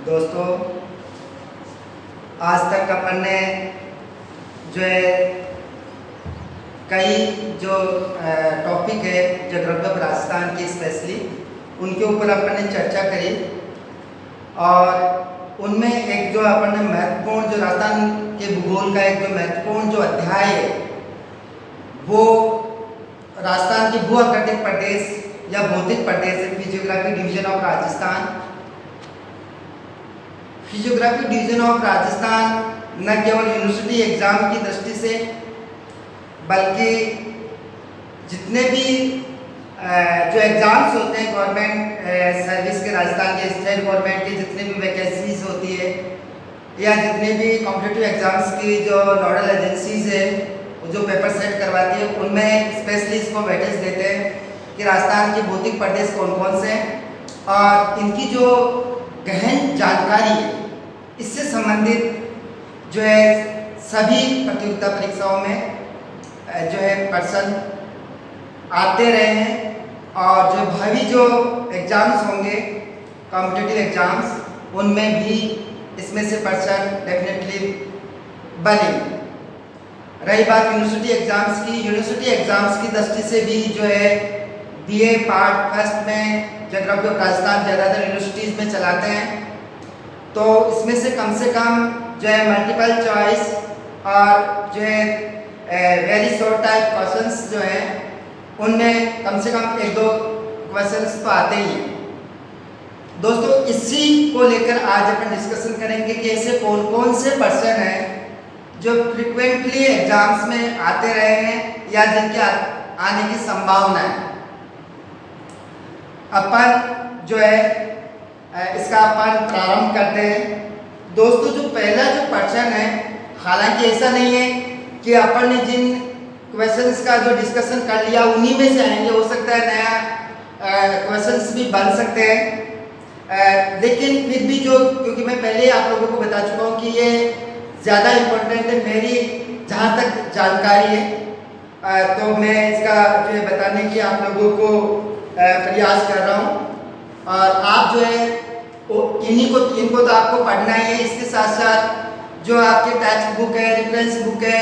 दोस्तों, आज तक अपन ने जो है कई जो टॉपिक है ज्योग्राफी ऑफ राजस्थान की स्पेशली उनके ऊपर अपन ने चर्चा करी और उनमें एक जो अपन ने महत्वपूर्ण जो राजस्थान के भूगोल का एक जो महत्वपूर्ण जो अध्याय है वो राजस्थान के भू आकृतिक प्रदेश या भौतिक प्रदेश physiographic division of Rajasthan. Physiographic division of Rajasthan न केवल यूनिवर्सिटी एग्जाम की दृष्टि से बल्कि जितने भी जो एग्ज़ाम्स होते हैं गवर्नमेंट सर्विस के राजस्थान के स्टेट गवर्नमेंट की जितने भी वैकेंसीज होती है या जितने भी कॉम्पिटिटिव एग्ज़ाम्स की जो नोडल एजेंसीज है जो पेपर सेट करवाती है उनमें स्पेशली इसको वेटेज देते हैं कि राजस्थान के भौतिक प्रदेश कौन कौन से हैं और इनकी जो गहन जानकारी है इससे संबंधित जो है सभी प्रतियोगिता परीक्षाओं में जो है पर्सन आते रहे हैं और जो भावी जो एग्ज़ाम्स होंगे कॉम्पिटिटिव एग्ज़ाम्स उनमें भी इसमें से पर्सन डेफिनेटली बनेंगे। रही बात यूनिवर्सिटी एग्ज़ाम्स की, यूनिवर्सिटी एग्ज़ाम्स की दृष्टि से भी जो है बीए पार्ट फर्स्ट में ज्योग्राफी ऑफ राजस्थान ज़्यादातर यूनिवर्सिटीज़ में चलाते हैं, तो इसमें से कम जो है मल्टीपल चॉइस और जो है वेरी शॉर्ट टाइप क्वेश्चंस जो हैं उनमें कम से कम एक दो क्वेश्चंस तो आते ही हैं। दोस्तों, इसी को लेकर आज अपन डिस्कशन करेंगे कि ऐसे कौन कौन से पर्सन हैं जो फ्रिक्वेंटली एग्जाम्स में आते रहे हैं या जिनके आने की संभावना है। अपन जो है इसका अपन प्रारंभ करते हैं। दोस्तों, जो पहला जो पर्सन है, हालांकि ऐसा नहीं है कि अपन ने जिन क्वेश्चंस का जो डिस्कशन कर लिया उन्हीं में से आएंगे, हो सकता है नया क्वेश्चंस भी बन सकते हैं, लेकिन फिर भी जो क्योंकि मैं पहले आप लोगों को बता चुका हूँ कि ये ज़्यादा इम्पोर्टेंट है मेरी जहाँ तक जानकारी है, तो मैं इसका जो है बताने की आप लोगों को प्रयास कर रहा हूँ और आप जो है इनको तो आपको पढ़ना ही है। इसके साथ साथ जो आपके टेक्स्ट बुक है, रेफरेंस बुक है,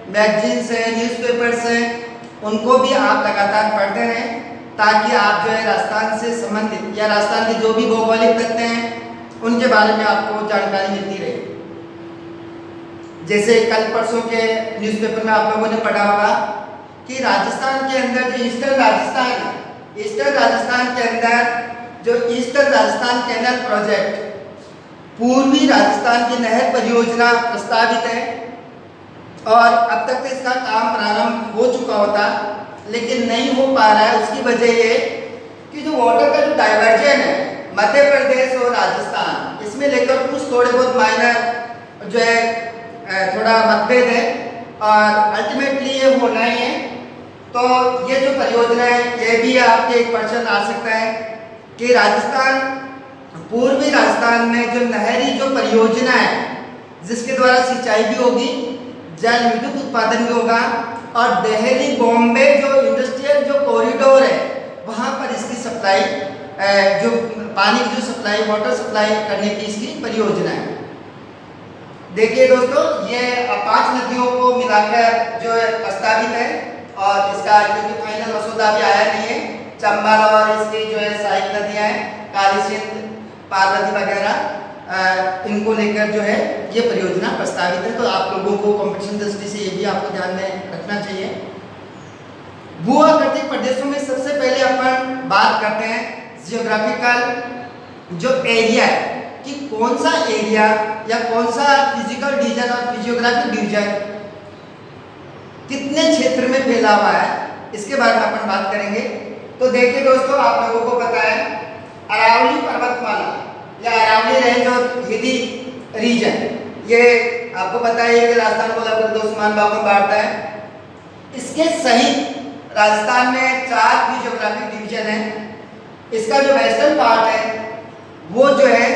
मैगजीन्स है, न्यूज़पेपर्स हैं, उनको भी आप लगातार पढ़ते रहें ताकि आप जो है राजस्थान से संबंधित या राजस्थान के जो भी भौगोलिक तथ्य हैं उनके बारे में आपको जानकारी मिलती रहे। जैसे कल परसों के न्यूज़पेपर में आप लोगों ने पढ़ा होगा कि राजस्थान के अंदर जो ईस्टर्न राजस्थान है, ईस्टर्न राजस्थान के अंदर जो ईस्टर्न राजस्थान कैनाल प्रोजेक्ट पूर्वी राजस्थान की नहर परियोजना प्रस्तावित है और अब तक तो इसका काम प्रारंभ हो चुका होता लेकिन नहीं हो पा रहा है। उसकी वजह ये कि जो वाटर का जो डाइवर्जन है मध्य प्रदेश और राजस्थान, इसमें लेकर कुछ थोड़े बहुत माइनर जो है थोड़ा मतभेद है और अल्टीमेटली ये होना ही है। तो ये जो परियोजना है ये भी आपके एक क्वेश्चन आ सकता है कि राजस्थान पूर्वी राजस्थान में जो नहरी जो परियोजना है जिसके द्वारा सिंचाई भी होगी, जल विद्युत उत्पादन भी होगा और दिल्ली बॉम्बे जो इंडस्ट्रियल जो कॉरिडोर है वहाँ पर इसकी सप्लाई जो पानी की जो सप्लाई वाटर सप्लाई करने की इसकी परियोजना है। देखिए दोस्तों, ये 5 नदियों को मिलाकर जो है प्रस्तावित है और इसका क्योंकि फाइनल मसौदा भी आया नहीं है, चंबल और इसकी जो है सहायक नदियाँ हैं काली सिंध, पार्वती वगैरह, इनको लेकर जो है ये परियोजना प्रस्तावित है। तो आप लोगों को कंपटीशन दृष्टि से ये भी आपको ध्यान में रखना चाहिए। भू आकृतिक प्रदेशों में सबसे पहले अपन बात करते हैं जियोग्राफिकल जो एरिया है कि कौन सा एरिया या कौन सा फिजिकल डिवीजन और फिजियोग्राफिक डिवीजन कितने क्षेत्र में फैला हुआ है, इसके बारे में अपन बात करेंगे। तो देखिए दोस्तों, आप लोगों को पता है अरावली पर्वतमाला या अरावली रेंज और हिदी रीजन, ये आपको पता है कि राजस्थान को लगभग 2 समान भागों में बांटता है। इसके सहित राजस्थान में 4 फिजियोग्राफिक डिवीजन है। इसका जो वेस्टर्न पार्ट है वो जो है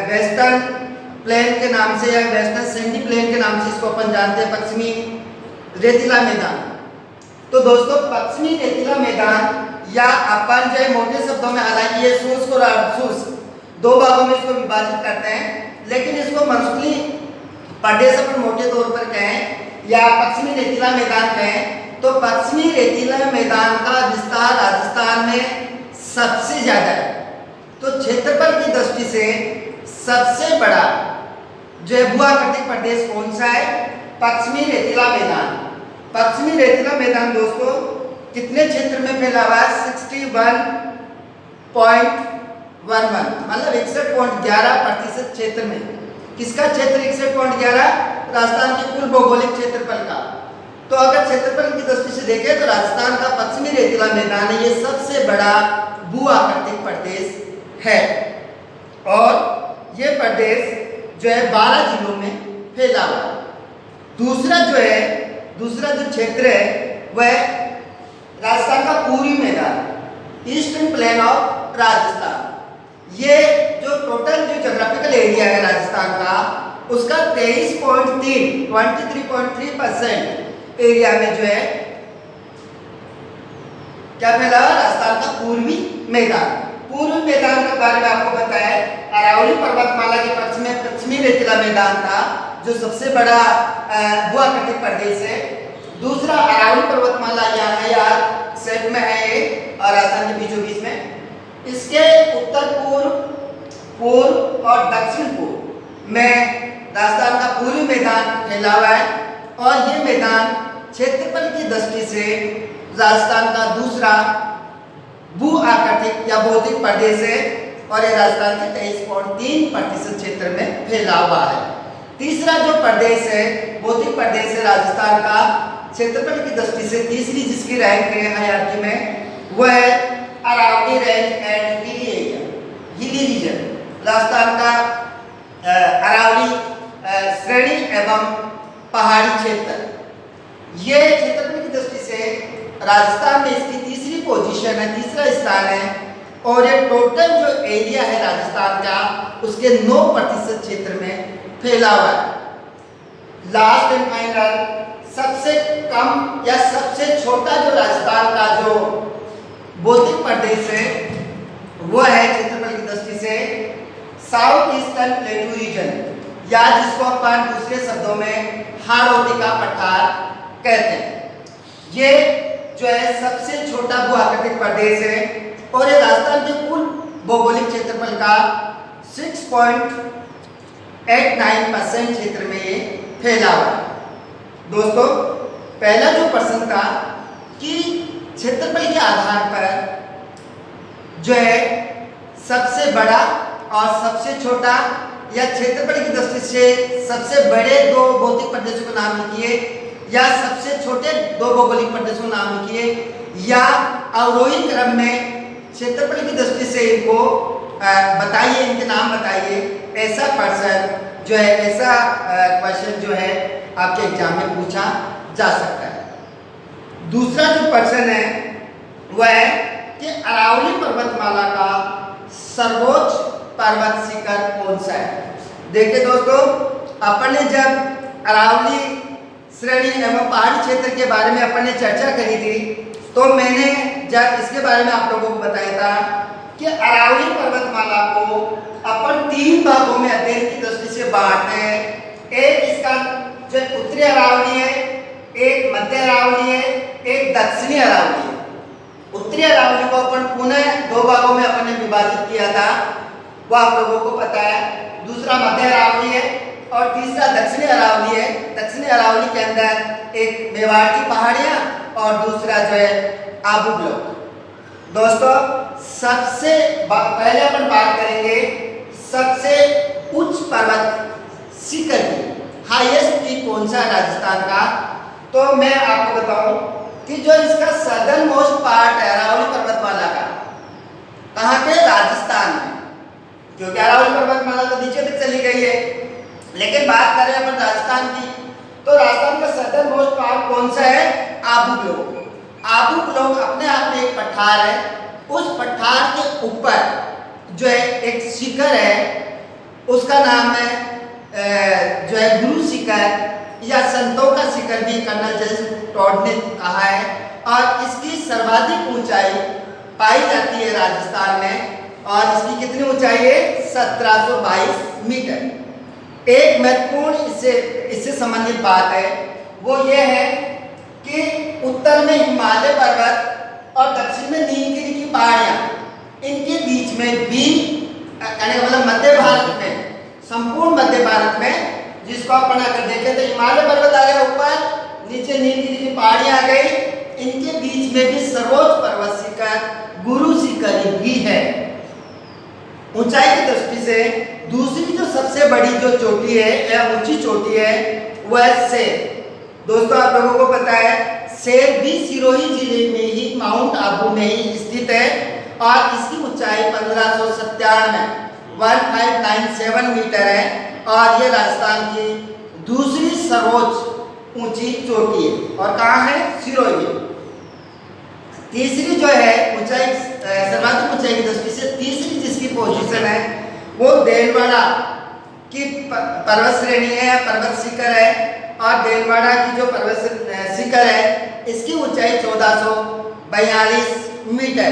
वेस्टर्न प्लेन के नाम से या वेस्टर्न सैंडी प्लेन के नाम से इसको अपन जानते हैं, पश्चिमी रेतीला मैदान। तो दोस्तों, पश्चिमी रेतीला मैदान या अपन जो मोटे शब्दों में, हालांकि ये शुष्क और अर्धशुष्क दो भागों में इसको विभाजित करते हैं, लेकिन इसको मंथली प्रदेश अपन मोटे तौर पर कहें या पश्चिमी रेतीला मैदान कहें तो पश्चिमी रेतीला मैदान का विस्तार राजस्थान में सबसे ज्यादा है। तो क्षेत्रफल की दृष्टि से सबसे बड़ा जो है भू-आकृतिक प्रदेश कौन सा है? पश्चिमी रेतीला मैदान। पश्चिमी रेतीला मैदान दोस्तों कितने क्षेत्र में फैला हुआ है? 61.11 मतलब 61.11% क्षेत्र में। किसका क्षेत्र 61.11? राजस्थान के कुल भौगोलिक क्षेत्रफल का। तो अगर क्षेत्रफल की दृष्टि से देखें तो राजस्थान का पश्चिमी रेतीला मैदान है, ये सबसे बड़ा भू-आकृतिक प्रदेश है और ये प्रदेश जो है 12 जिलों में फैला हुआ है। दूसरा जो क्षेत्र है वह राजस्थान का पूर्वी मैदान, ईस्टर्न प्लेन ऑफ राजस्थान। ये जो टोटल जो ज्योग्राफिकल एरिया है राजस्थान का उसका 23.3% एरिया में जो है क्या फैला हुआ? राजस्थान का पूर्वी मैदान। पूर्वी मैदान के बारे में आपको बताया अरावली पर्वतमाला के पश्चिमी रेतीला मैदान का जो सबसे बड़ा भू-आकृतिक प्रदेश है। दूसरा अरावली पर्वतमाला यहाँ है यार, सेट में है ये और राजस्थान के बीचों बीच में। इसके उत्तर पूर्व और दक्षिण पूर्व में राजस्थान का पूर्वी मैदान फैला हुआ है और ये मैदान क्षेत्रफल की दृष्टि से राजस्थान का दूसरा भू-आकृतिक या भौतिक प्रदेश है और ये राजस्थान के 23.3% क्षेत्र में फैला हुआ है। तीसरा जो प्रदेश है भौतिक प्रदेश है राजस्थान का क्षेत्रफल की दृष्टि से तीसरी जिसकी रैंक है हायरार्की में वह है Aravalli range and hilly area, hilly region. Rajasthan का अरावली श्रेणी एवं पहाड़ी क्षेत्र, ये क्षेत्रफल की दृष्टि से राजस्थान में इसकी तीसरी पोजीशन है, तीसरा स्थान है और ये टोटल जो एरिया है राजस्थान का उसके 9% क्षेत्र में फैला हुआ है। लास्ट एंड फाइनल सबसे कम या सबसे छोटा जो राजस्थान का जो भौतिक प्रदेश है वह है क्षेत्रफल की दृष्टि से साउथ ईस्टर्न प्लेटू रीजन या जिसको अपन दूसरे शब्दों में हाड़ौती का पठार कहते हैं। ये जो है सबसे छोटा भू-आकृतिक प्रदेश है और ये राजस्थान के कुल भौगोलिक क्षेत्रफल का 6.89% क्षेत्र में ये फैला हुआ है। दोस्तों पहला जो प्रश्न था कि क्षेत्रफल के आधार पर जो है सबसे बड़ा और सबसे छोटा या क्षेत्रफल की दृष्टि से सबसे बड़े दो भौतिक प्रदेशों का नाम लिखिए या सबसे छोटे दो भौगोलिक प्रदेशों का नाम लिखिए या अवरोही क्रम में क्षेत्रफल की दृष्टि से इनको बताइए, इनके नाम बताइए। ऐसा प्रश्न जो है ऐसा क्वेश्चन जो है आपके एग्जाम में पूछा जा सकता है। दूसरा जो प्रश्न है वह है कि अरावली पर्वतमाला का सर्वोच्च पर्वत शिखर कौन सा है? देखिए दोस्तों, अपन ने जब अरावली श्रेणी एवं पहाड़ी क्षेत्र के बारे में अपन ने चर्चा करी थी तो मैंने जब इसके बारे में आप लोगों को बताया था कि अरावली पर्वतमाला को अपन 3 भागों में अध्ययन की दृष्टि से बांटते हैं। एक इसका जो उत्तरी अरावली है, एक मध्य अरावली है, एक दक्षिणी अरावली है। उत्तरी अरावली को अपन पुनः 2 भागों में अपन ने विभाजित किया था, वो आप लोगों को पता है। दूसरा मध्य अरावली है और तीसरा दक्षिणी अरावली है। दक्षिणी अरावली के अंदर एक मेवाड़ की पहाड़ियां और दूसरा जो है आबू ब्लॉक। दोस्तों सबसे पहले अपन बात करेंगे सबसे उच्च पर्वत शिखर की, हाईएस्ट पीक कौन सा है राजस्थान का। तो मैं आपको बताऊं कि जो इसका सदर्न मोस्ट पार्ट है अरावली पर्वतमाला का, कहाँ पे? राजस्थान में, क्योंकि अरावली पर्वतमाला तो नीचे तक चली गई है। लेकिन बात करें अपन राजस्थान की तो राजस्थान का सदर्न मोस्ट पार्ट कौन सा है? आबू ब्लॉक। आबू ब्लॉक अपने आप में एक पठार है, उस पठार के ऊपर जो है एक शिखर है, उसका नाम है जो है गुरु शिखर या संतों का शिखर भी कर्नल जेम्स टॉड ने कहा है। और इसकी सर्वाधिक ऊंचाई पाई जाती है राजस्थान में और इसकी कितनी ऊंचाई है? 1722 मीटर। एक महत्वपूर्ण इससे संबंधित बात है, वो ये है कि उत्तर में हिमालय पर्वत और दक्षिण में नीलगिरी की पहाड़ियां, इनके बीच में भी मतलब मध्य भारत में, संपूर्ण मध्य भारत में, जिसको अपन अगर देखें तो हिमालय पर्वत आ गया ऊपर, नीचे नीलगिरी की पहाड़ियां आ गई, इनके बीच में भी सर्वोच्च पर्वत शिखर गुरु शिखर भी है। ऊंचाई की दृष्टि से दूसरी जो सबसे बड़ी जो चोटी है या ऊंची चोटी है वह है सेर। दोस्तों आप लोगों को पता है सेर भी सिरोही जिले में ही, माउंट आबू में ही स्थित है और इसकी ऊंचाई 1597 मीटर है और ये राजस्थान की दूसरी सर्वोच्च ऊंची चोटी है और कहाँ है, सिरोही में। तीसरी जो है ऊंचाई, सर्वाधिक ऊंचाई की दृष्टि से तीसरी जिसकी पोजीशन है वो देलवाड़ा की पर्वत श्रेणी है या पर्वत शिखर है और देलवाड़ा की जो पर्वत शिखर है इसकी ऊंचाई 1442 मीटर।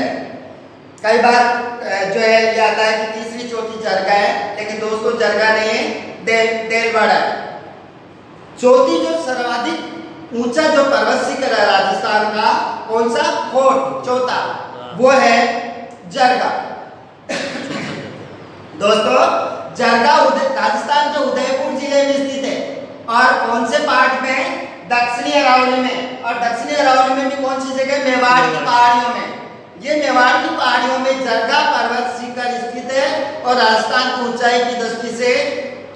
कई बार जो है ये आता है कि तीसरी चोटी जरगा है, लेकिन दोस्तों जरगा नहीं है, देलवाड़ा है। चौथी जो सर्वाधिक ऊंचा जो पर्वत शिखर है राजस्थान का, कौन सा, फोर्थ, चौथा, वो है जरगा। दोस्तों जरगा राजस्थान के उदयपुर जिले में स्थित है और कौन से पार्ट में, दक्षिणी अरावली में, और दक्षिणी अरावली में भी कौन सी जगह, मेवाड़ की पहाड़ियों में। ये मेवाड़ की पहाड़ियों में जरगा पर्वत शिखर स्थित है और राजस्थान की ऊंचाई की दृष्टि से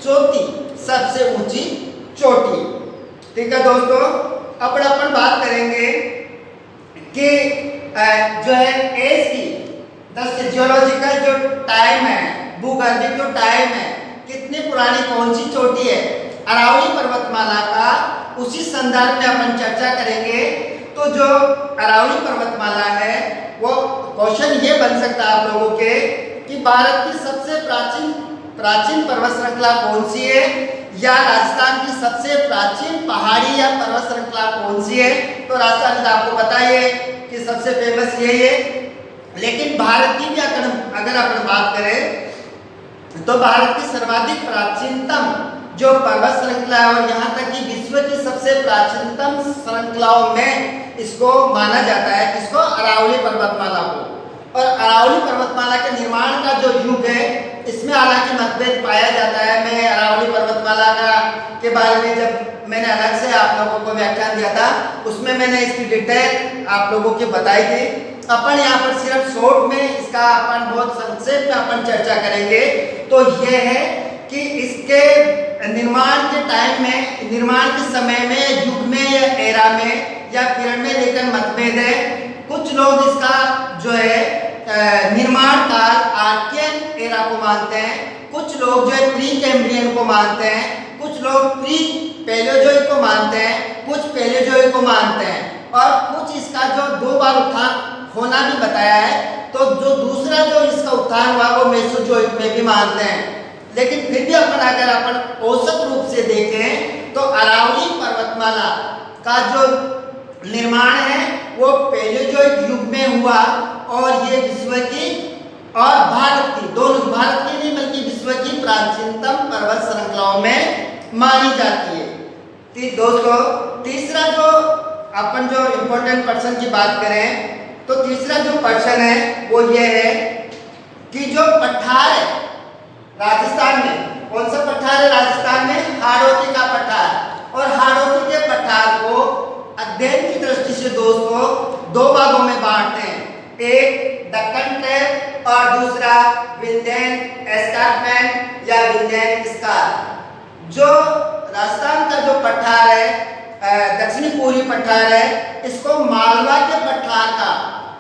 चौथी सबसे ऊंची चोटी। ठीक है दोस्तों, अपन बात करेंगे कि जो है एज की जियोलॉजिकल जो टाइम है, भूगर्भिक जो टाइम है, कितनी पुरानी कौन सी चोटी है अरावली पर्वतमाला का, उसी संदर्भ में अपन चर्चा करेंगे। तो जो अरावली पर्वतमाला है वो क्वेश्चन ये बन सकता है आप लोगों के कि भारत की सबसे प्राचीन पर्वत श्रृंखला कौन सी है, या राजस्थान की सबसे प्राचीन पहाड़ी या पर्वत श्रृंखला कौन सी है। तो राजस्थान का आपको पता ही है कि सबसे फेमस यही है, लेकिन भारत की भी अगर अपन बात करें तो भारत की सर्वाधिक प्राचीनतम जो पर्वत श्रृंखला है और यहाँ तक कि विश्व की सबसे प्राचीनतम श्रृंखलाओं में इसको माना जाता है, इसको अरावली पर्वतमाला को। और अरावली पर्वतमाला के निर्माण का जो युग है इसमें हालांकि मतभेद पाया जाता है। मैं अरावली पर्वतमाला के बारे में जब मैंने अलग से आप लोगों को व्याख्यान दिया था, उसमें मैंने इसकी डिटेल आप लोगों की बताई थी। अपन यहाँ पर सिर्फ शॉर्ट में इसका अपन बहुत संक्षेप में अपन चर्चा करेंगे। तो ये है कि इसके निर्माण के टाइम में, निर्माण के समय में, युग में या एरा में या पीरियड में लेकर मतभेद है। कुछ लोग इसका जो है निर्माण काल आर्कियन एरा को मानते हैं, कुछ लोग जो है प्री कैम्ब्रियन को मानते हैं, कुछ लोग प्री पैलियोजोइक को मानते हैं, कुछ पैलियोजोइक को मानते हैं और कुछ इसका जो 2 बार उत्थान होना भी बताया है। तो जो दूसरा जो इसका उत्थान हुआ वो मेसोजोइक में भी मानते हैं। लेकिन फिर भी अपन औसत रूप से देखें तो अरावली पर्वतमाला का जो निर्माण है वो पैलियोजोइक युग में हुआ और ये विश्व की और भारत की, दोनों, भारत की नहीं बल्कि विश्व की प्राचीनतम पर्वत श्रृंखलाओं में मानी जाती है। दोस्तों तीसरा जो अपन जो इम्पोर्टेंट पर्सन की बात करें तो तीसरा जो पर्सन है वो ये है कि जो पठार है राजस्थान में, कौन सा पठार है राजस्थान में, हाड़ौती का पठार। और हाड़ौती के पठार को अध्ययन की दृष्टि से दोस्तों 2 भागों में बांटते हैं, एक दक्कन ट्रैप और दूसरा विंध्यन एस्कार्पमेंट या विंध्यन स्कार। जो राजस्थान का जो पठार है, दक्षिणी पूर्वी पठार है, इसको मालवा के पठार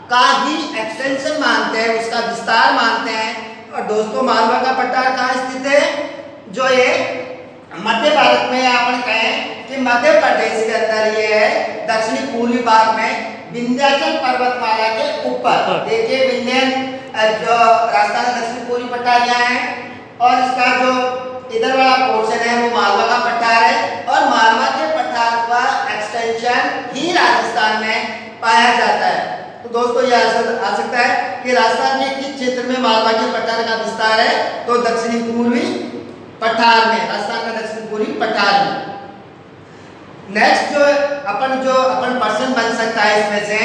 का ही एक्सटेंशन मानते हैं, उसका विस्तार मानते हैं। और दोस्तों मालवा का पठार कहाँ स्थित है, जो ये मध्य भारत में, अपन कहें कि मध्य प्रदेश के अंदर ये है, दक्षिणी पूर्वी भाग में विंध्याचल पर्वतमाला के ऊपर। देखिए विंध्यन जो राजस्थान दक्षिणी पूर्वी पठार यहाँ है और इसका जो इधर वाला पोर्शन है वो मालवा का पठार है और मालवा के पठार का एक्सटेंशन ही राजस्थान में पाया जाता है। तो दोस्तों ये आ सकता है कि राजस्थान के किस क्षेत्र में मालवाही पठार का विस्तार है, तो दक्षिणी पूर्वी पठार में, राजस्थान का दक्षिणी पूर्वी पठार में। नेक्स्ट जो अपन प्रश्न बन सकता है इसमें से,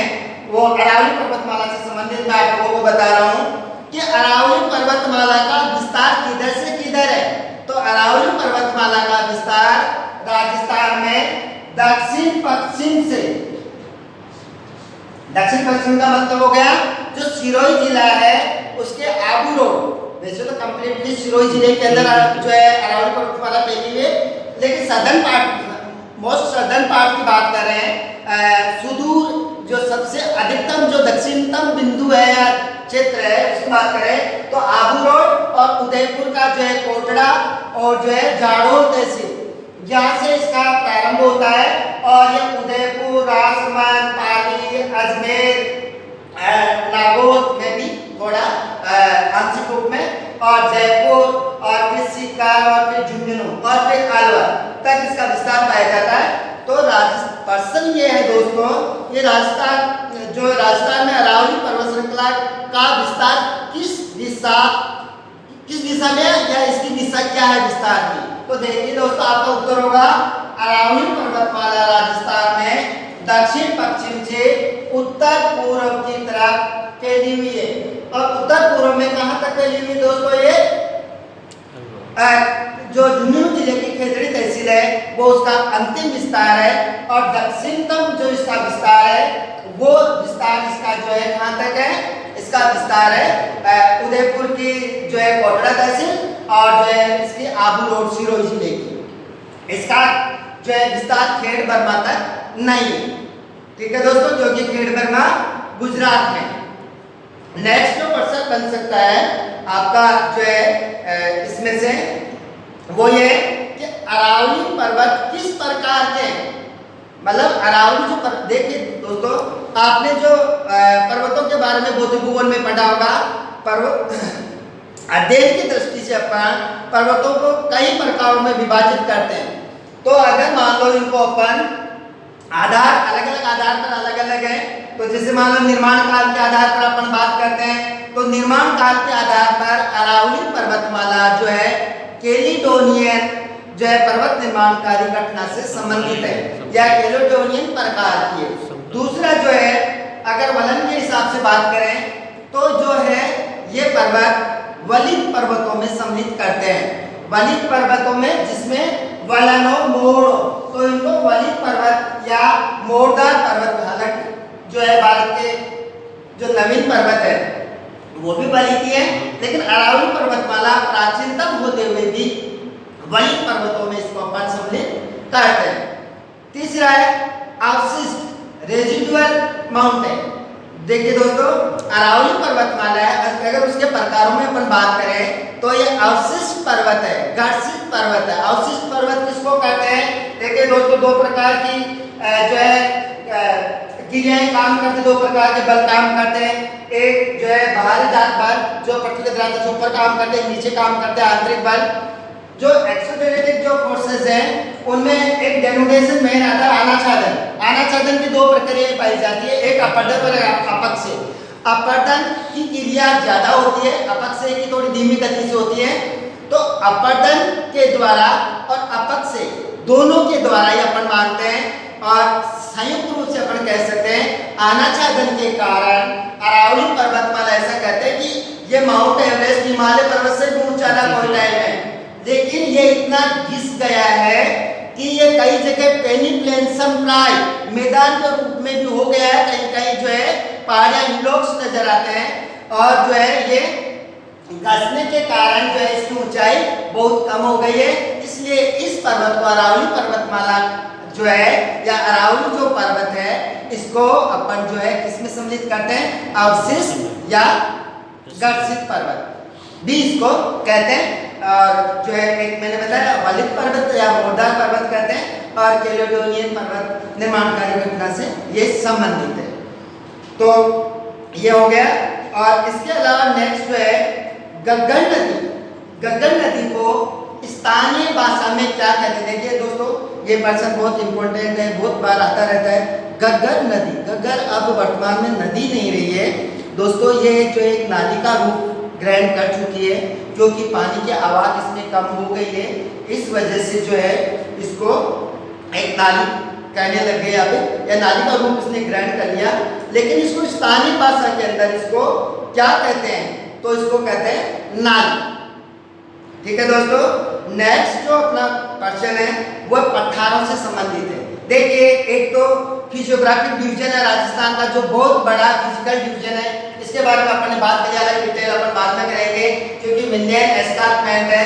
वो अरावली पर्वतमाला से संबंधित मैं आप लोगों को बता रहा हूँ कि अरावली पर्वतमाला का विस्तार किधर से किधर है। तो अरावली पर्वतमाला का विस्तार राजस्थान में दक्षिण पश्चिम से, दक्षिण पश्चिम का मतलब हो गया जो सिरोही जिला है उसके आबू रोड, वैसे तो कंप्लीटली सिरोही जिले के अंदर जो है अरावली पर्वतमाला फैली हुई है, लेकिन southern part, most southern part की बात कर रहे हैं, सुदूर जो सबसे अधिकतम जो दक्षिणतम बिंदु है या क्षेत्र है उसकी बात करें तो आबू रोड और उदयपुर का जो है कोटड़ा और जो है जाडोल तहसील, यहाँ से इसका प्रारंभ होता है और ये उदयपुर, राजसमंद, पाली, अजमेर, नागौर में भी थोड़ा आंशिक रूप में, और जयपुर और फिर सीकर और फिर झुंझुनू और फिर अलवर तक इसका विस्तार पाया जाता है। तो प्रश्न ये है दोस्तों, ये राजस्थान में अरावली पर्वत श्रृंखला का विस्तार किस दिशा में या इसकी दिशा क्या है विस्तार की। तो देखिए दोस्तों आपका उत्तर होगा अरावली पर्वतमाला राजस्थान में दक्षिण पश्चिम से उत्तर पूर्व की तरफ फैली हुई है। और उत्तर पूर्व में कहां तक फैली हुई दोस्तों, ये जो झुंझुनू जिले की खेतड़ी तहसील है वो उसका अंतिम विस्तार है, और दक्षिणतम जो इसका विस्तार है वो विस्तार इसका जो है कहां तक है, इसका विस्तार है उदयपुर की जो है कोटड़ा तहसील और जो है इसकी आबू रोड सिरोही जिले की। इसका जो है विस्तार खेड़ बर्मा तक नहीं है, ठीक है दोस्तों, जो कि खेड़ बर्मा गुजरात में। नेक्स्ट जो प्रश्न बन सकता है आपका जो है इसमें से वो ये कि अरावली पर्वत किस प्रकार के, मतलब अरावली जो देखिए दोस्तों आपने जो पर्वतों के बारे में भौतिक भूगोल में पढ़ा होगा, पर्वत अध्ययन की दृष्टि से अपन पर्वतों को कई प्रकारों में विभाजित करते हैं। तो अगर मान लो इनको अपन आधार अलग अलग आधार पर अलग अलग है, तो जैसे मान लो निर्माण काल के आधार पर अपन बात करते हैं, तो निर्माण काल के आधार पर अरावली पर्वतमाला जो है कैलिडोनियन जो है पर्वत निर्माणकारी घटना से संबंधित है या कैलिडोनियन प्रकार की है। दूसरा जो है अगर वलन के हिसाब से बात करें तो जो है ये पर्वत वलित पर्वतों में सम्मिलित करते हैं, वलित पर्वतों में जिसमें वलन हो मोड़, तो इनको वलित पर्वत या मोड़दार पर्वत, हालांकि जो है भारत के जो नवीन पर्वत है वो भी वलित ही है, लेकिन अरावली पर्वतमाला प्राचीनतम होते हुए भी वलित पर्वतों में इसको अपन सम्मिलित करते हैं। तीसरा है अवशिष्ट रेजिडुअल माउंटेन। देखिए दोस्तों अरावली पर्वतमाला है, अगर उसके प्रकारों में अपन बात करें तो ये अवशिष्ट पर्वत है, घर्षित पर्वत है। अवशिष्ट पर्वत किसको कहते हैं, देखिए दोस्तों दो प्रकार की जो है क्रियाएं काम करते, दो प्रकार के बल काम करते हैं। एक जो है बाहरी बल जो पृथ्वी के द्वारा ऊपर काम करते हैं, नीचे काम करते हैं आंतरिक बल। जो एक्सोडेनेटिक जो फोर्सेस हैं उनमें एक डेनोटेशन में आता है आनाच्छादन। आनाच्छादन की दो प्रक्रियाएं पाई जाती है, एक अपवर्तन और अपक्षय। अपवर्तन की क्रिया ज्यादा होती है, अपक्षय की थोड़ी धीमी गति से होती है। तो अपवर्तन के द्वारा और अपक्षय दोनों के द्वारा ही अपन मानते हैं, और संयुक्त रूप से अपन कह सकते हैं आनाच्छादन के कारण अरावली पर्वतमाला ऐसा कहते हैं कि ये माउंट एवरेस्ट हिमालय पर्वत से भी ऊंचा ना कोई टाइम है, लेकिन ये इतना घिस गया है कि ये कई जगह पेनिप्लेन्सम प्राय मैदान के रूप में भी हो गया है, कहीं कहीं जो है पहाड़ियां हिलॉक्स नजर आते हैं, और जो है ये घसने के कारण जो है इसकी ऊंचाई बहुत कम हो गई है। इसलिए इस पर्वत को अरावली पर्वतमाला जो है या अरावली जो पर्वत है इसको अपन जो है किसमें सम्मिलित करते हैं, अवशिष्ट या घर्षित पर्वत भी इसको कहते हैं। और जो है एक मैंने बताया वलित पर्वत या मोड़दार पर्वत कहते हैं, और कैलिडोनियन पर्वत निर्माणकारी घटना से ये संबंधित है। तो ये हो गया। और इसके अलावा नेक्स्ट जो है गग्गन नदी। गग्गन नदी को स्थानीय भाषा में क्या कहते हैं, देखिए दोस्तों ये पर्सन बहुत इंपॉर्टेंट है, बहुत बार आता रहता है। घग्गर नदी, घग्गर अब वर्तमान में नदी नहीं रही है दोस्तों, ये जो एक नाली का रूप ग्रहण कर चुकी है, क्योंकि पानी की आवाज इसमें कम हो गई है, इस वजह से जो है इसको एक नाली कहने लग गए अब, या नाली का रूप इसने ग्रहण कर लिया। लेकिन इसको स्थानीय भाषा के अंदर इसको क्या कहते हैं, तो इसको कहते हैं नाली। ठीक है दोस्तों, नेक्स्ट जो अपना क्वेश्चन है वो पठारों से संबंधित है। देखिए, एक तो फिजियोग्राफिक डिवीजन है राजस्थान का, जो बहुत बड़ा फिजिकल डिवीजन है, इसके बारे में अपन ने बात करी, अलग डिटेल अपन बाद में करेंगे, क्योंकि मिलियन एस्कार्पमेंट है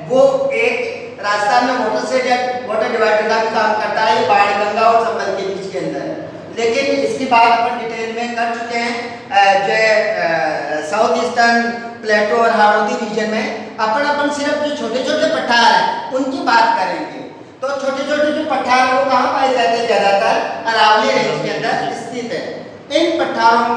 वो एक राजस्थान में वाटर डिवाइडर का भी काम करता है, ये बाढ़ गंगा और संबल के बीच के अंदर है। लेकिन इसकी बात अपन डिटेल में कर चुके हैं जो साउथ ईस्टर्न प्लेटो और हाड़ौती रीजन में। अपन सिर्फ जो छोटे छोटे पठार हैं उनकी बात करेंगे। तो छोटे छोटे जो पठार वो कहाँ पाए जाते हैं, ज्यादातर अरावली रेंज के अंदर स्थित है। इन पठारों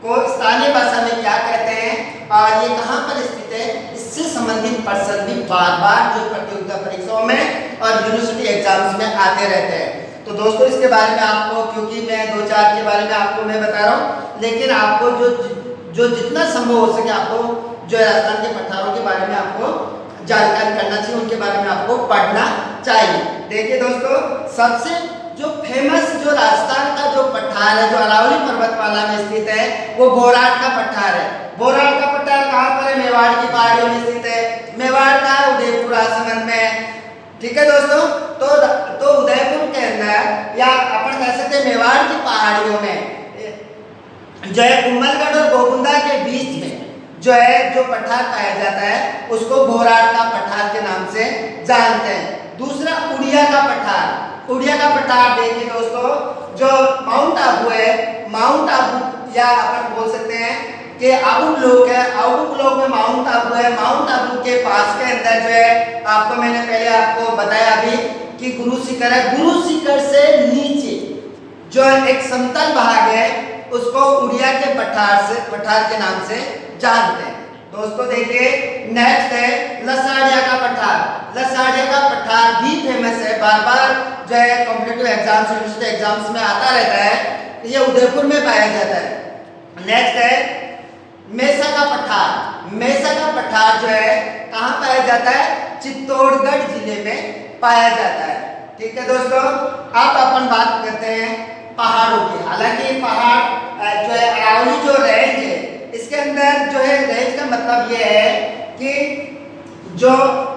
को स्थानीय भाषा में क्या कहते हैं और ये कहाँ पर स्थित है, इससे संबंधित प्रश्न भी बार बार जो प्रतियोगिता परीक्षाओं में और यूनिवर्सिटी एग्जाम्स में आते रहते हैं। तो दोस्तों, इसके बारे में आपको, क्योंकि मैं 2-4 के बारे में आपको मैं बता रहा हूँ, लेकिन आपको जो जितना संभव हो सके आपको जो राजस्थान के पठारों के बारे में आपको जानकारी करना चाहिए, उनके बारे में आपको पढ़ना चाहिए। देखिए दोस्तों, सबसे जो फेमस जो राजस्थान का जो पठार है, जो अरावली पर्वतमाला में स्थित है, वो बोराट का पठार है। बोराट का पठार कहाँ पर है, मेवाड़ की पहाड़ियों में स्थित है। मेवाड़ का उदयपुर राजसमंद में। ठीक है दोस्तों, तो उदयपुर के अंदर या अपन कह सकते हैं मेवाड़ की पहाड़ियों में जो है कुंभलगढ़ और गोकुंदा के बीच में जो है जो पठार पाया जाता है उसको बोराट का पठार के नाम से जानते हैं। दूसरा उड़िया का पठार। उड़िया का पठार देखिए दोस्तों, जो माउंट आबू है, माउंट आबू या अपन बोल सकते हैं कि आबू ब्लॉक है, आबू ब्लॉक में माउंट आबू है। माउंट आबू के पास के अंदर जो है आपको मैंने पहले आपको बताया अभी कि गुरु शिखर है। गुरु शिखर से नीचे जो एक समतल भाग है उसको उड़िया के पठार के नाम से जानते हैं। दोस्तों देखिए, नेक्स्ट है लसाड़िया का पठार। लसाड़िया का पठार भी फेमस है, बार बार जो है कॉम्पिटिटिव एग्जाम्स, यूनिवर्सिटी एग्जाम्स में आता रहता है। ये उदयपुर में पाया जाता है। नेक्स्ट है मेसा का पठार। मेसा का पठार जो है कहाँ पाया जाता है, चित्तौड़गढ़ जिले में पाया जाता है। ठीक है दोस्तों, अब अपन बात करते हैं पहाड़ों की। हालांकि पहाड़ जो है अरावली जो रेंज है, इसके अंदर जो है रेंज का मतलब ये है कि जो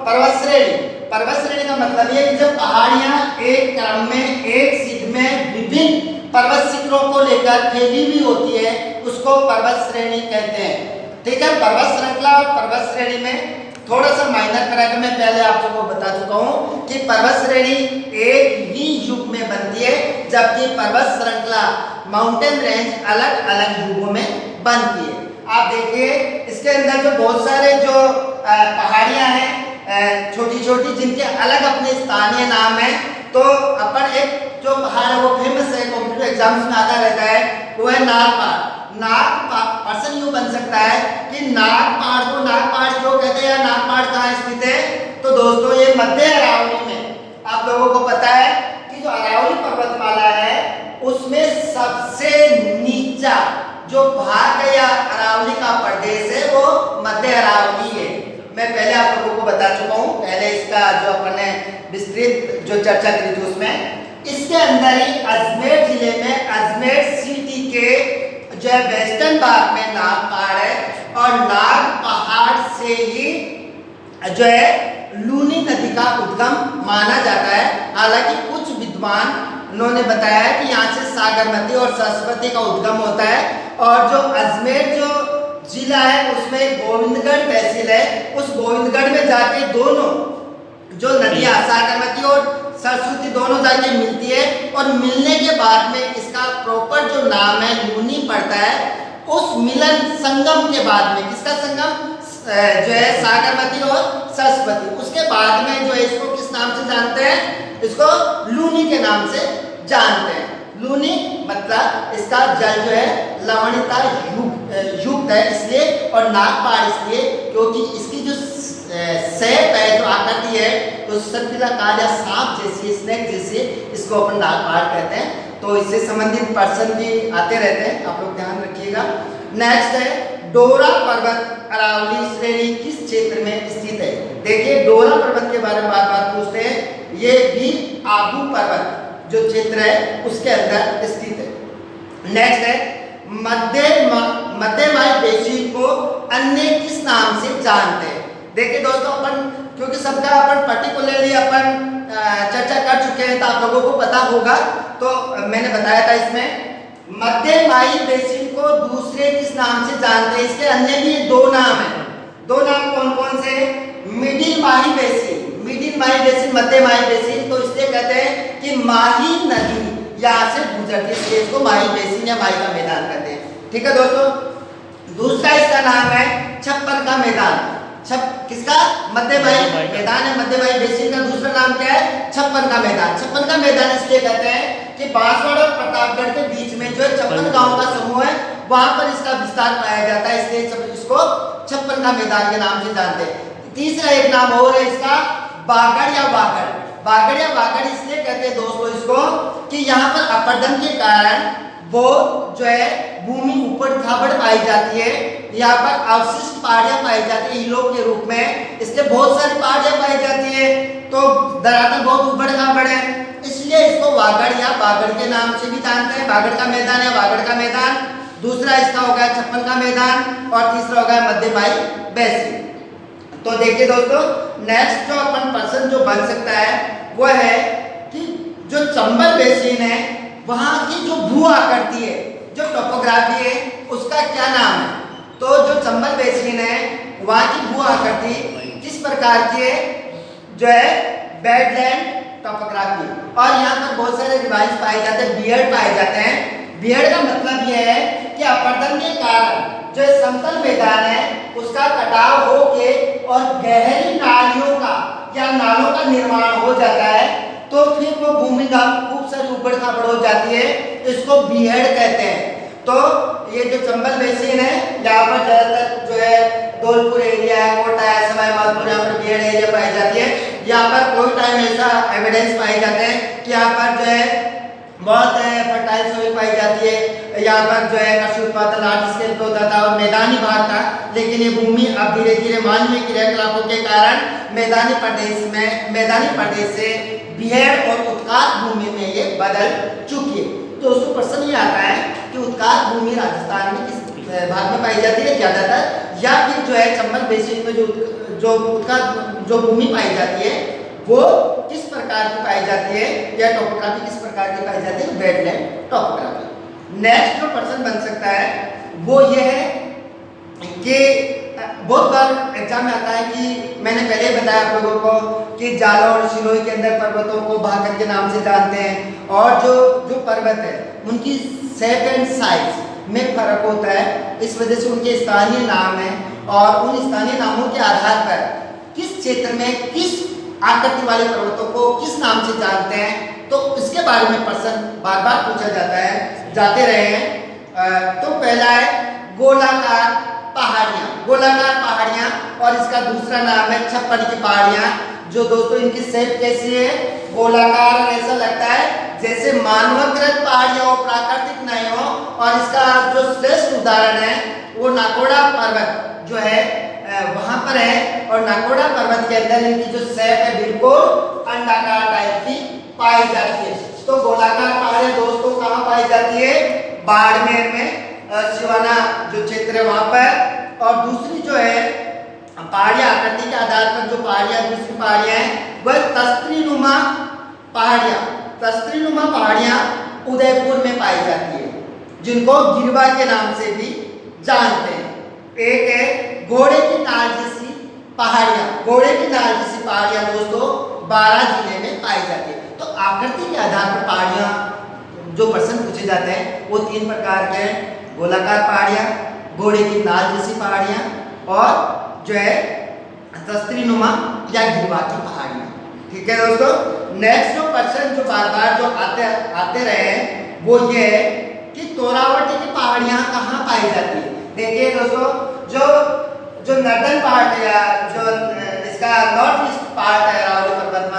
पर्वत श्रेणी का मतलब ये कि जब पहाड़ियां एक क्रम में एक सीध में विभिन्न पर्वत शिखरों को लेकर फैली हुई होती है, उसको पर्वत श्रेणी कहते हैं। ठीक है, पर्वत श्रृंखला और पर्वत श्रेणी में थोड़ा सा माइनर फर्क मैं पहले आप सबको बता चुका हूँ कि पर्वत श्रेणी एक ही युग में बनती है, जबकि पर्वत श्रृंखला माउंटेन रेंज अलग अलग युगों में बनती है। आप देखिए, इसके अंदर जो बहुत सारे जो पहाड़ियां हैं छोटी छोटी, जिनके अलग अपने स्थानीय नाम है। तो अपन एक जो पहाड़ है वो फेमस है, कॉम्पिटिटिव एग्जाम्स में आता रहता है, वो है नाग पहाड़। नाग पर्सन यूं बन सकता है कि नाग पहाड़ को नाग पहाड़ क्यों कहते हैं, या नाग पहाड़ कहाँ स्थित है, तो दोस्तों ये मध्य अरावली में। आप लोगों को पता है कि जो अरावली पर्वतमाला है उसमें सबसे नीचा जो भाग है या अरावली का प्रदेश है वो मध्य अरावली है। मैं पहले आप लोगों को बता चुका हूँ, पहले इसका जो अपन ने विस्तृत जो चर्चा करी थी उसमें। इसके अंदर ही अजमेर जिले में अजमेर सिटी के जो है वेस्टर्न भाग में नाग पहाड़ है, और नाग पहाड़ से ही जो है लूनी नदी का उद्गम माना जाता है। हालांकि कुछ विद्वान उन्होंने बताया है कि यहाँ से सागरमती और सरस्वती का उद्गम होता है, और जो अजमेर जो जिला है उसमें गोविंदगढ़ तहसील है, उस गोविंदगढ़ में जाके दोनों जो नदियाँ सागरमती और सरस्वती दोनों जाके मिलती है, और मिलने के बाद में इसका प्रॉपर जो नाम है लूनी पड़ता है। उस मिलन संगम के बाद में, किसका संगम, जो है सागरमती और सरस्वती, उसके बाद में जो है इसको किस नाम से जानते हैं, इसको लूनी के नाम से जानते हैं। लूनी मतलब इसका जल जो है लवणता युक्त है इसलिए, और नाग पहाड़ इसलिए क्योंकि इसकी जो शेप है, जो आकृति है, तो सर्पिलाकार या सांप जैसी, स्नेक जैसी, इसको अपन नाग पहाड़ कहते हैं। तो इससे संबंधित पर्सन भी आते रहते हैं, आप लोग ध्यान रखिएगा। नेक्स्ट है डोरा पर्वत अरावली श्रेणी किस क्षेत्र में स्थित है। देखिए डोरा पर्वत के बारे में बार बार पूछते हैं, ये भी आबू पर्वत जो क्षेत्र है उसके अंदर स्थित है। नेक्स्ट है मध्यमाई बेसिन को अन्य किस नाम से जानते हैं। देखिए दोस्तों अपन क्योंकि सबका अपन पर्टिकुलरली अपन चर्चा कर चुके हैं तो आप लोगों को पता होगा, तो मैंने बताया था इसमें मध्यमाई बेसिन को दूसरे किस नाम से जानते हैं। इसके अन्य भी दो नाम हैं। दो नाम कौन कौन से? मिडिल माही बेसिन, मिडिल माही बेसिन, मध्य माही बेसिन। तो इसलिए कहते हैं कि माही नदी यहाँ से गुजरती है, इसलिए इसको माही बेसिन या माही का मैदान कहते हैं। ठीक है दोस्तों। दूसरा इसका नाम है छप्पन का मैदान। किसका? मध्यमाई मैदान है। मध्यमाई बेसिन का दूसरा नाम क्या है? छप्पन का मैदान। छप्पन का मैदान इसलिए कहते हैं कि बांसवाड़ा और प्रतापगढ़ के बीच में जो 56 गांव का समूह है वहां पर इसका विस्तार पाया जाता है, इसलिए इसको छप्पन का मैदान के नाम से जानते हैं। तीसरा एक नाम और है इसका बागड़ या वागड़। बागड़ या वागड़ इसलिए कहते हैं दोस्तों इसको कि यहाँ पर अपरदन के कारण वो जो है भूमि ऊपर खाबड़ पाई जाती है, यहाँ पर अवशिष्ट पहाड़ियां पाई जाती है हिलों के रूप में, इसलिए बहुत सारी पहाड़ियां पाई जाती है। तो धरातल बहुत ऊबड़ खाबड़ है, इसलिए इसको वागड़ या बागड़ के नाम से भी जानते हैं। बागड़ का मैदान या वागड़ का मैदान। दूसरा इसका हो गया छप्पन का मैदान और तीसरा हो गया मध्यमाई बेसिन। तो देखिए दोस्तों नेक्स्ट जो अपन पर्सन जो बन सकता है वो है कि जो चंबल बेसिन है वहां की जो भू आकृति है, जो टोपोग्राफी है उसका क्या नाम है। तो जो चंबल बेसिन है वहां की भू आकृति किस प्रकार की है? जो है बेडलैंड टोपोग्राफी। और यहाँ पर बहुत सारे रिवाइज पाए जाते हैं, बियर्ड पाए जाते हैं। बियर्ड का मतलब यह है कि अपरदन के कारण जो समतल मैदान है उसका कटाव होके और गहरी नालियों का या नालों का निर्माण हो जाता है, तो फिर वो भूमि का खूब सारी ऊबड़ खाबड़ हो जाती है, इसको बियर्ड कहते हैं। तो ये जो चंबल बेसिन है यहाँ पर ज्यादातर जो है धौलपुर एरिया है, कोटा है, सवाई माधोपुर, यहाँ पर बियर्ड एरिया पाई जाती है। यहाँ पर कोई टाइम ऐसा एविडेंस पाए जाते हैं कि यहाँ पर जो है बहुत फर्टाइल सोइल पाई जाती है, यहाँ पर जो है कृषि उत्पादन लार्ज स्केल पे होता था और मैदानी भाग था, लेकिन ये भूमि अब धीरे धीरे मानवीय क्रियाकलापों के कारण मैदानी प्रदेश से बियर्ड और उत्कात भूमि में ये बदल चुकी है। तो उसको प्रश्न ये आता है कि उत्कात भूमि राजस्थान में किस भाग में पाई जाती है ज्यादातर, या फिर जो है चंबल बेसिन में जो उत्कात जो भूमि पाई जाती है वो किस प्रकार की पाई जाती है, या टोपोग्राफी किस प्रकार की पाई जाती है? Wetland topography. नेक्स्ट जो पर्सन बन सकता है वो ये है कि बहुत बार एग्जाम में आता है कि मैंने पहले ही बताया आप लोगों को कि जालौर और सिरोही के अंदर पर्वतों को भाकर के नाम से जानते हैं, और जो पर्वत है उनकी शेप एंड साइज में फर्क होता है, इस वजह से उनके स्थानीय नाम है और उन स्थानीय नामों के आधार पर किस क्षेत्र में किस आकृति वाले पर्वतों को किस नाम से जानते हैं, तो इसके बारे में प्रश्न बार बार पूछा जाते रहे हैं। तो पहला है गोलाकार पहाड़ियाँ, गोलाकार पहाड़ियाँ, और इसका दूसरा नाम है छप्पन की पहाड़ियाँ। जो दोस्तों इनकी शेप कैसी है? गोलाकार, और ऐसा लगता है जैसे मानवकृत पहाड़ियाँ हो, प्राकृतिक नहीं हो। और इसका जो श्रेष्ठ उदाहरण है वो नाकोड़ा पर्वत जो है वहां पर है, और नाकोड़ा पर्वत के अंदर इनकी जो शेप है बिल्कुल अंडाकार टाइप की पाई जाती है। तो गोलाकार पहाड़ियाँ दोस्तों कहाँ पाई जाती है? बाड़मेर में, सिवाना जो क्षेत्र है वहां पर। और दूसरी जो है पहाड़ियाँ आकृति के आधार पर जो पहाड़ियाँ दूसरी पहाड़ियाँ हैं वह तस्त्रीनुमा पहाड़ियाँ, तस्त्रीनुमा पहाड़ियाँ उदयपुर में पाई जाती है, जिनको गिरवा के नाम से भी जानते हैं। एक है घोड़े की नाल जैसी पहाड़ियाँ, घोड़े की नाल जैसी पहाड़ियाँ दोस्तों 12 जिले में पाई जाती है। तो आकृति के आधार पर पहाड़ियाँ जो प्रश्न पूछे जाते हैं वो 3 प्रकार के हैं, गोलाकार पहाड़ियाँ, घोड़े की नाल जैसी पहाड़ियाँ, और जो है तस्त्रीनुमा या गिरवा की पहाड़ियाँ। ठीक है दोस्तों। नेक्स्ट जो प्रश्न जो बार बार जो आते रहे हैं वो ये है कि तोरावटी की पहाड़ियाँ कहाँ पाई जाती है। देखिए दोस्तों जो नर्दन पार्ट या जो इसका नॉर्थ ईस्ट पार्ट है अरावली पर्वत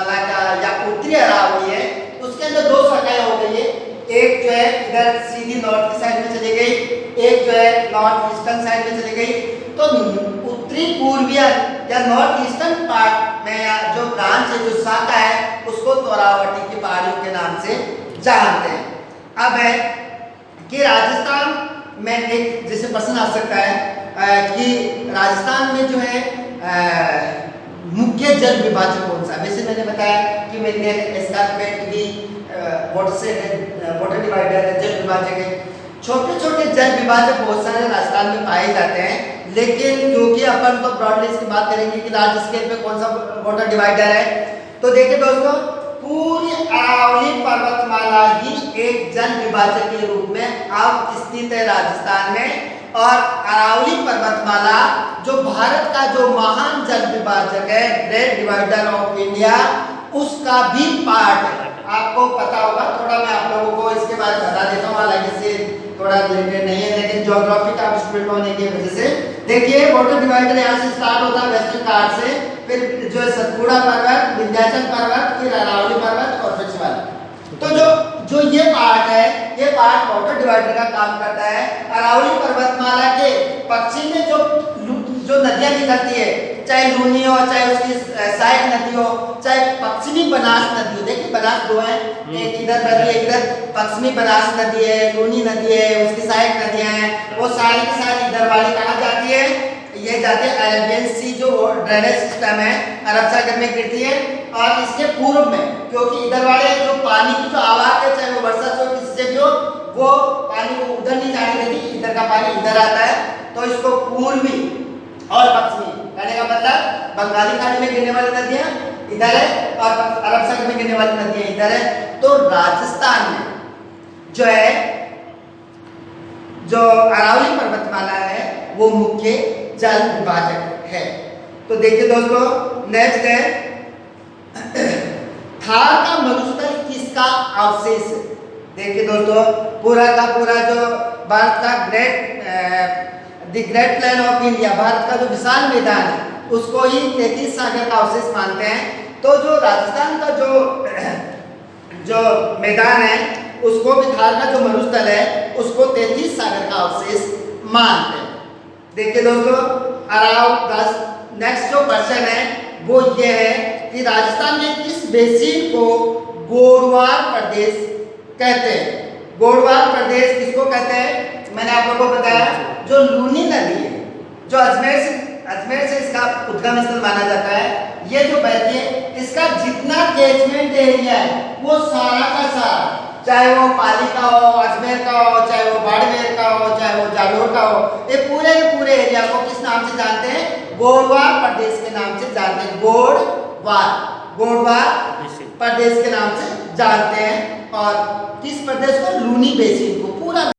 नॉर्थ ईस्टर्न साइड में चली गई, तो उत्तरी पूर्वीय या नॉर्थ ईस्टर्न पार्ट में या जो ब्रांच है, जो शाखा है, उसको तोरावटी की पहाड़ियों के नाम से जानते हैं। अब है कि राजस्थान में एक जैसे प्रश्न आ सकता है कि राजस्थान में जो है मुख्य जल विभाजक कौन सा। वैसे मैंने बताया कि मैंने एस्कार्पमेंट भी वाटर डिवाइडर जल विभाजक है। छोटे छोटे जल विभाजक बहुत सारे राजस्थान में पाए जाते हैं, लेकिन क्योंकि अपन तो ब्रॉडली इसकी बात करेंगे कि लार्ज स्केल पे कौन सा वाटर डिवाइडर है, तो देखिए दोस्तों, पूरी अरावली पर्वतमाला ही एक जल विभाजक के रूप में अब स्थित है राजस्थान में। और अरावली पर्वतमाला जो भारत का जो महान जल विभाजक है, ग्रेट डिवाइडर ऑफ इंडिया, उसका भी पार्ट है। आपको पता होगा, थोड़ा मैं आप लोगों को इसके बारे में बता देता हूँ, हालांकि इससे थोड़ा रिलेटेड नहीं है, लेकिन ज्योग्राफी का स्टूडेंट होने की वजह से देखिए, वाटर डिवाइडर यहाँ से स्टार्ट होता है वेस्टर्न घाट से, फिर जो है सतपुड़ा पर्वत, विंध्याचल पर्वत, फिर अरावली पर्वत और फिर शिवालिक। तो जो ये पार्ट है, ये पार्ट वाटर डिवाइडर का काम करता है। अरावली पर्वतमाला के पश्चिम में जो नदियां निकलती है, चाहे लूनी हो, चाहे उसकी सहायक नदी हो, चाहे पश्चिमी बनास नदी हो, देखिए बनास दो है, एक इधर नदी है, इधर पश्चिमी बनास नदी है, लूनी नदी है, उसकी सहायक नदियां हैं, वो सारी की सारी इधर वाली कहाँ जाती है, ये जाती है अरेबियन सी, जो ड्रेनेज सिस्टम है अरब सागर में गिरती है। और इसके पूर्व में, क्योंकि इधर वाले जो पानी की जो आवाज है, चाहे वो वर्षा से हो, किससे भी हो, वो पानी को उधर नहीं जाने देती, इधर का पानी इधर आता है, तो इसको पूर्वी और पश्चिमी कहने का मतलब, बंगाली खाड़ी में गिरने वाली नदियां इधर है और अरब सागर में गिरने वाली नदियां इधर है। तो राजस्थान में जो है, जो अरावली पर्वतमाला है, वो मुख्य जल विभाजक है। तो देखिए दोस्तों, नेक्स्ट है थार का मरुस्थल किसका अवशेष है। देखिए दोस्तों, पूरा का पूरा जो भारत का great plain of India, Bharat का जो विशाल मैदान है, उसको ही 33 सागर का अवशेष मानते हैं। तो जो राजस्थान का जो मैदान है, उसको भी थार का जो मरुस्थल है, उसको 33 सागर का अवशेष मानते हैं। देखिए दोस्तों, नेक्स्ट जो क्वेश्चन है वो ये है कि राजस्थान में किस बेसिन को गोडवार प्रदेश कहते हैं। गोडवार प्रदेश किसको कहते हैं, मैंने आप लोगों को बताया, जो लूनी नदी है, जो अजमेर से इसका उद्गम स्थल माना जाता है, ये जो बहती है, इसका जितना कैचमेंट एरिया है, वो सारा का सारा, चाहे वो पाली का हो, अजमेर का हो, चाहे वो बाड़मेर का हो, चाहे वो जालोर का हो, ये पूरे के पूरे एरिया को किस नाम से जानते हैं, गोडवार प्रदेश के नाम से जानते हैं। गोडवार प्रदेश के नाम से जानते हैं। और किस प्रदेश को, लूनी बेसिन को, पूरा